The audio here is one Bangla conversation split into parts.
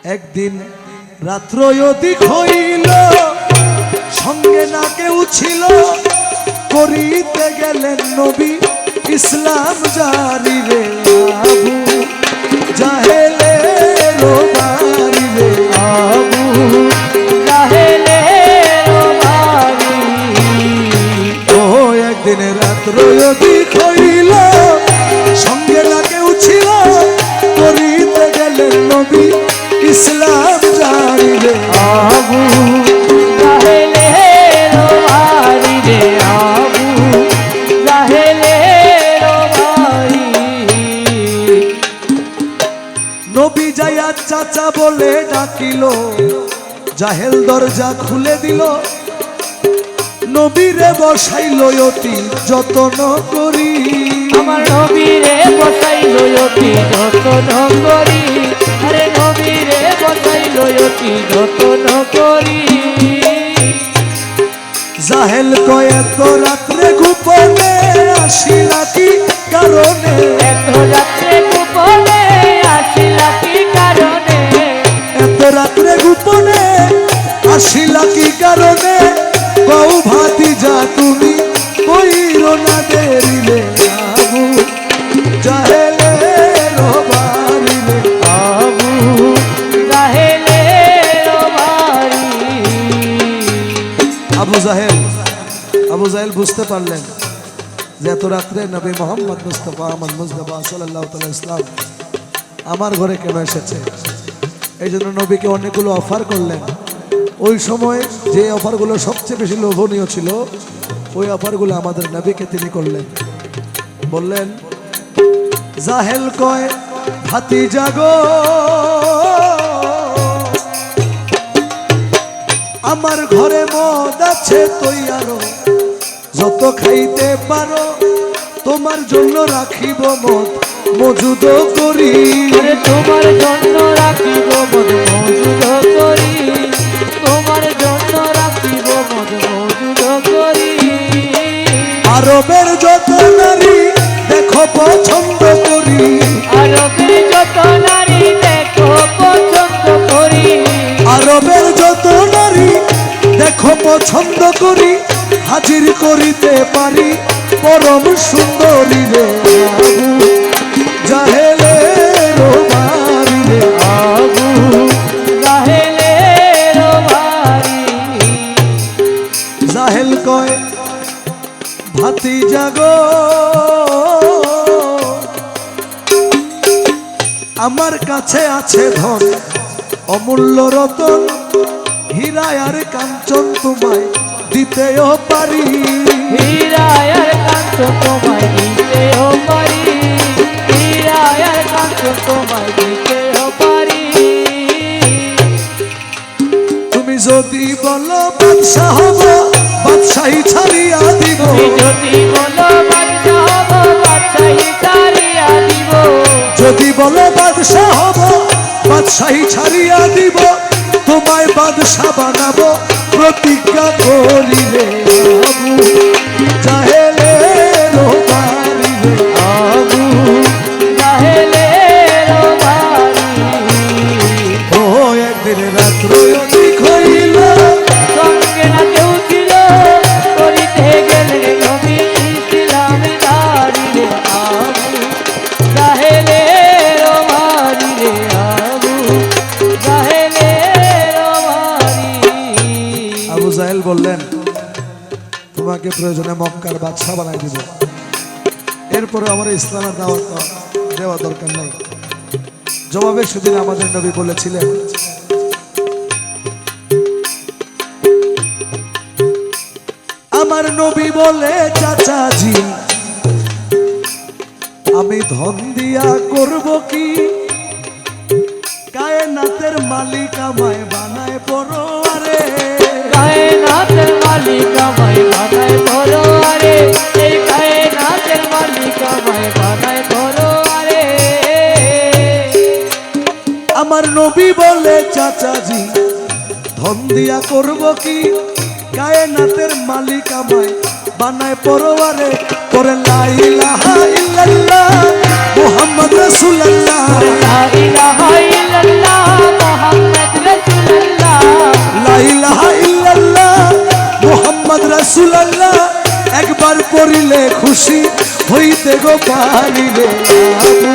একদিন রাত্র অধিক হইল, সঙ্গে না কেউ ছিল, করিতে গেলেন নবী ইসলাম জারি রে আবু জাহেলের বাড়ি রে আবু জাহেলের বাড়ি। ও একদিন রাত্র অধিক হইল, সঙ্গে না কেউ ছিল, করিতে গেলেন নবী ইসলাম জারি রে আবু জাহেলের বাড়ি রে আবু জাহেলের বাড়ি। নবী যাইয়া চাচা বলে ডাকিল, জাহেল দরজা খুলে দিল, নবীরে বসাইল অতি যতন করি, আমার নবীরে বসাইল অতি যতন করি, আরে নবীরে বসাইল অতি যতন করি। জাহেল কয় এত রাত্রে গোপনে আসিলা কি কারণে, এত রাত্রে গোপনে আসিলা কি কারণে, এত রাত্রে গোপনে আসিলা কি কারণে, কও ভাতিজা তুমি কইরো না দেরিলে আবু জাহেলের বাড়ি রে আবু জাহেলের বাড়ি। আবু জাহেল বুঝতে পারলেন যে এত রাত্রে নবী মোহাম্মদ মুস্তাফা আহমদ মুজতবা সাল্লাল্লাহু তাআলা ইসলাম আমার ঘরে কেন এসেছে। এই জন্য নবীকে অনেকগুলো অফার করলেন। ওই সময় যে অফারগুলো সবচেয়ে বেশি লোভনীয় ছিল, ওই অফারগুলো আমাদের নবীকে তিনি করলেন। বললেন, জাহেল কয় ভাতিজা গো, আমার ঘরে মদ আছে তৈয়ারো, যত খাইতে পারো তোমার জন্য রাখিব মদ মজুদ করি, তোমার জন্য রাখিব মদ মজুদ করি, তোমার জন্য রাখিব মদ মজুদ করি। আরবের যত নারী দেখো পছন্দ করি, আরবের যত নারী দেখো পছন্দ করি, আরবের যত নারী দেখো পছন্দ করি, হাজির করিতে পারি পরম সুন্দরী রে আবু জাহেলের বাড়ি রে আবু জাহেলের বাড়ি। জাহেল কয় ভাতিজা গো, আমার কাছে আছে ধন অমূল্য রতন, হীরা আর কাঞ্চন তোমায় দিতেও পারি, হীরা আর কাঞ্চন তোমায় দিতেও পারি, হীরা আর কাঞ্চন তোমায় দিতেও পারি। তুমি যদি বলো বাদশাহ হব, বাদশাহী ছাড়িয়া দিব, যদি বলো বাদশাহ হব, বাদশাহী ছাড়িয়া দিব, যদি বলো বাদশাহ হব, বাদশাহী ছাড়িয়া দিব, তোমায় বাদশাহ বানাবো প্রতিজ্ঞা করিলে আবু জাহেলের বাড়ি রে আবু জাহেলের বাড়ি। ও একদিন রাত্র অধিক হইল, সঙ্গে না কেউ ছিল, করিতে গেলেন নবী ইসলাম জারি রে আবু জাহেলের বাড়ি রে আবু জাহেলের বাড়ি। আবু জাহেল বললেন, তোমাকে প্রয়োজনে মক্কার বাদশাহ বানাই দিব, এরপরে আমার ইসলামের দাওয়াত দেওয়া দরকার নাই। জবাবে সেদিন আমাদের নবী বলেছিলেন, আমার নবী বলে চাচাজি আমি ধন দিয়া করব কি, কায়নাতের মালিক আমায় বানায় পরোয়ারে, কায়নাতের মালিক আমায় বানায় পরোয়ারে, এই কায়নাতের মালিক আমায় বানায় পরোয়ারে। আমার নবী বলে চাচাজি ধন দিয়া করব কি, কায়নাতের মালিক আমায় বানায় পরোয়ারে, করে লা ইলাহা ইল্লাল্লাহ মুহাম্মদ রাসূলুল্লাহ, লা ইলাহা ইল্লাল্লাহ খুশি হইতে গো পারি রে আবু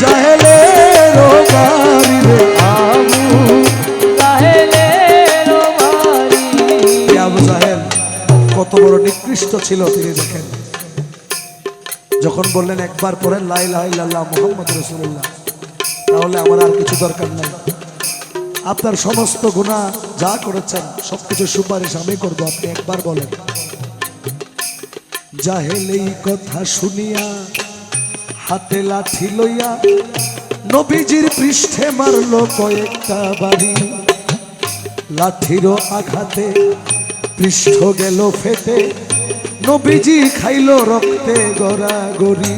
জাহেলের বাড়ি রে আবু জাহেলের বাড়ি। এই আবু জাহেল কত বড় নিকৃষ্ট ছিল তিনি দেখেন। যখন বললেন একবার পড়েন লা ইলাহা ইল্লাল্লাহ মুহাম্মদ রাসূলুল্লাহ, তাহলে আমার আর কিছু দরকার নাই, আপনার সমস্ত গুনাহ যা করেছেন সবকিছু সুপারিশ আমি করব, আপনি একবার বলেন। জাহেল এই কথা শুনিয়া হাতে লাঠি লইয়া নবীজির পৃষ্ঠে মারলো কয়েকটা বাড়ি। লাঠির আঘাতে পৃষ্ঠ গেল ফেটে, নবীজি খাইল রক্তে গড়াগড়ি।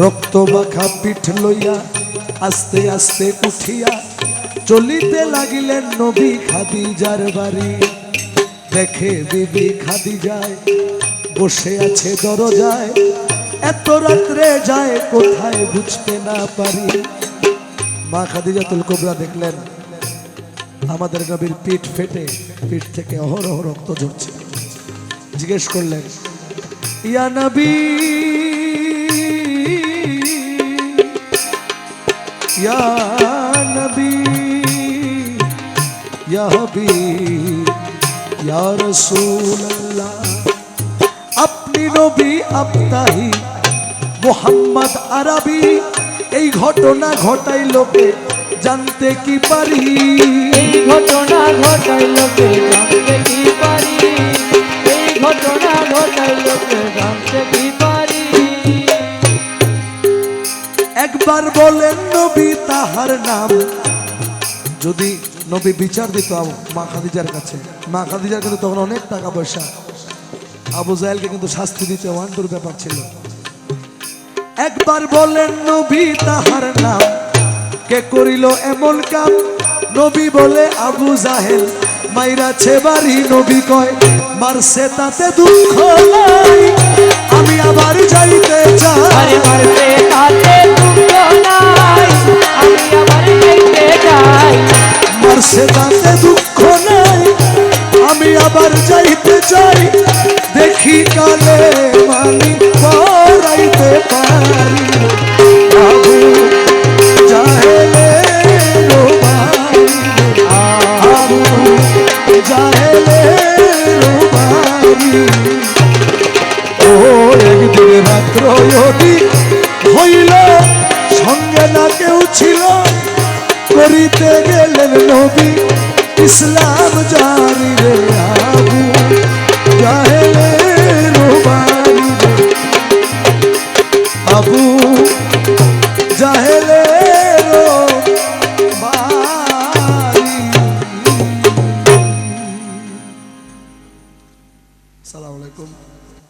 রক্ত মাখা পিঠ লইয়া আস্তে আস্তে উঠিয়া চলিতে লাগিলেন নবী খাদিজার বাড়ি। দেখে বিবি খাদিজায় বসে আছে দরজায়, এত রাত্রে যায় কোথায় বুঝতে না পারি। মা খাদিজাতুল কুবরা দেখলেন আমাদের নবীর পিঠ ফেটে, পিঠ থেকে অহরহ রক্ত ঝরছে। জিজ্ঞেস করলেন ইয়া নবী ইয়া নবী ইয়া হাবিব ইয়া রাসূলুল্লাহ, আপনি নবী আপতাহি মুহাম্মদ আরবি, এই ঘটনা ঘটাইল কে জানতে কি পারি। এই ঘটনা ঘটাইল কে জানতে কি পারি। এই ঘটনা ঘটাইল কে জানতে কি পারি। একবার বলেন নবী তাহার নাম। যদি নবী বিচার দিত মা খাদিজার কাছে, মা খাদিজার কিন্তু তখন অনেক টাকা পয়সা, আবু জাহেলকে কিন্তু শাস্তি দিতে ওয়ান্টুর ব্যাপার ছিল। একবার বলেন নবী তাহার নাম, কে করিল এমন কাম। নবী বলে আবু জাহেল মাইরাছে বাড়ি। নবী কয় মারছে তাতে দুঃখ নাই, আমি আবার যাইতে চাই। আরে মারতে তাতে দুঃখ নাই, আমি আবার যাইতে চাই। মারছে তাতে দুঃখ নাই, আমি আবার যাইতে চাই। দেখি কালে মানি পড়াইতে পারি। আবু জাহেলের বাড়ি, আবু জাহেলের বাড়ি। ও একদিন রাত্র হইল, সঙ্গে না কেউ ছিল, করিতে গেলেন নবী ইসলাম জারি রে আবু জাহেলের বাড়ি, আবু জাহেলের বাড়ি। আসসালামু আলাইকুম।